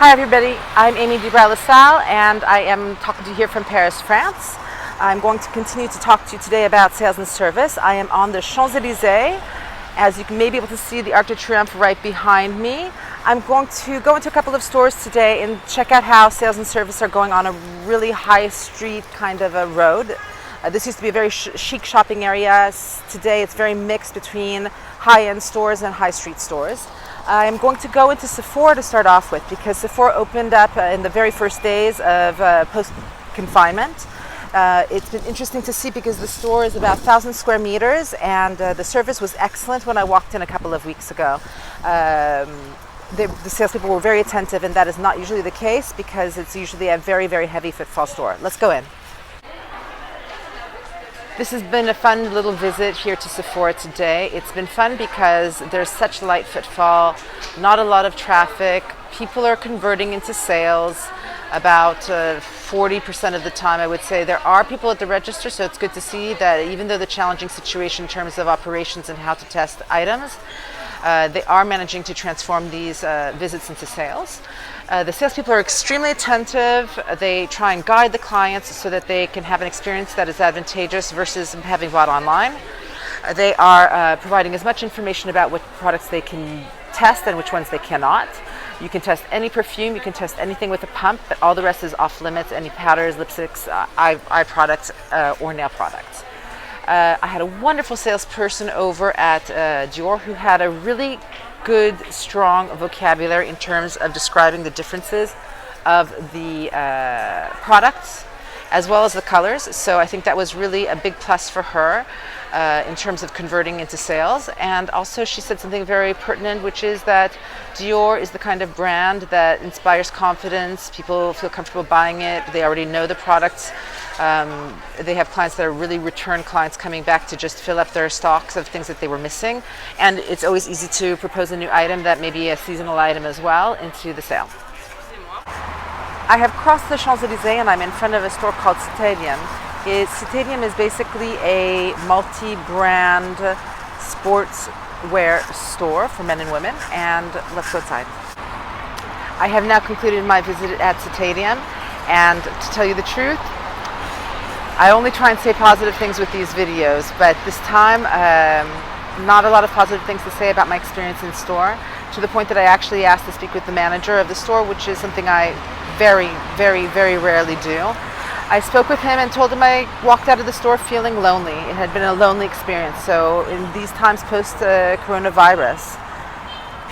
Hi everybody, I'm Amy du Brow-Lassalle and I am talking to you here from Paris, France. I'm going to continue to talk to you today about sales and service. I am on the Champs-Élysées. As you may be able to see the Arc de Triomphe right behind me. I'm going to go into a couple of stores today and check out how sales and service are going on a really high street kind of a road. This used to be a very chic shopping area. Today it's very mixed between high-end stores and high street stores. I'm going to go into Sephora to start off with because Sephora opened up in the very first days of post-confinement. It's been interesting to see because the store is about 1,000 square meters and the service was excellent when I walked in a couple of weeks ago. The salespeople were very attentive, and that is not usually the case because it's usually a very, very heavy footfall store. Let's go in. This has been a fun little visit here to Sephora today. It's been fun because there's such light footfall, not a lot of traffic. People are converting into sales about 40% of the time, I would say. There are people at the register, so it's good to see that even though the challenging situation in terms of operations and how to test items, they are managing to transform these visits into sales. The salespeople are extremely attentive. They try and guide the clients so that they can have an experience that is advantageous versus having bought online. They are providing as much information about what products they can test and which ones they cannot. You can test any perfume, you can test anything with a pump, but all the rest is off limits, any powders, lipsticks, eye products, or nail products. I had a wonderful salesperson over at Dior who had a really good, strong vocabulary in terms of describing the differences of the products as well as the colors. So I think that was really a big plus for her in terms of converting into sales. And also she said something very pertinent, which is that Dior is the kind of brand that inspires confidence. People feel comfortable buying it. They already know the products. They have clients that are really return clients coming back to just fill up their stocks of things that they were missing. And it's always easy to propose a new item that may be a seasonal item as well into the sale. I have crossed the Champs-Élysées and I'm in front of a store called Stadium. Stadium is basically a multi-brand sportswear store for men and women, and let's go outside. I have now concluded my visit at Stadium, and to tell you the truth, I only try and say positive things with these videos, but this time not a lot of positive things to say about my experience in store, to the point that I actually asked to speak with the manager of the store, which is something I very, very, very rarely do. I spoke with him and told him I walked out of the store feeling lonely. It had been a lonely experience. So in these times post-coronavirus,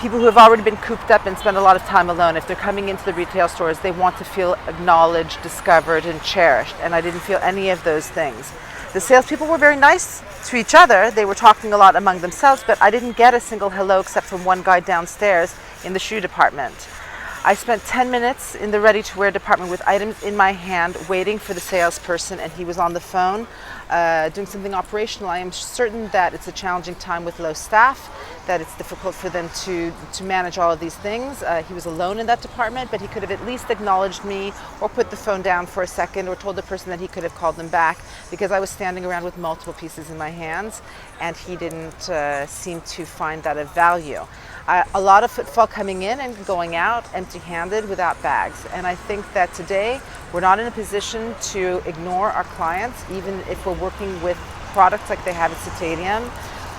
people who have already been cooped up and spend a lot of time alone, if they're coming into the retail stores, they want to feel acknowledged, discovered, and cherished. And I didn't feel any of those things. The salespeople were very nice to each other. They were talking a lot among themselves, but I didn't get a single hello except from one guy downstairs in the shoe department. I spent 10 minutes in the ready-to-wear department with items in my hand waiting for the salesperson, and he was on the phone doing something operational. I am certain that it's a challenging time with low staff, that it's difficult for them to manage all of these things. He was alone in that department, but he could have at least acknowledged me or put the phone down for a second or told the person that he could have called them back, because I was standing around with multiple pieces in my hands and he didn't seem to find that of value. A lot of footfall coming in and going out empty-handed without bags. And I think that today we're not in a position to ignore our clients, even if we're working with products like they have at Stadium,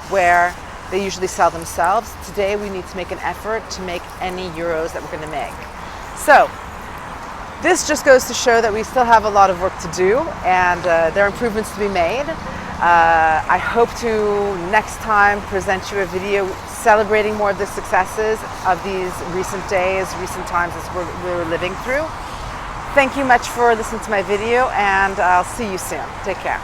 where they usually sell themselves. Today we need to make an effort to make any euros that we're going to make. So this just goes to show that we still have a lot of work to do, and there are improvements to be made. I hope to next time present you a video celebrating more of the successes of these recent days, recent times as we're living through. Thank you much for listening to my video, and I'll see you soon. Take care.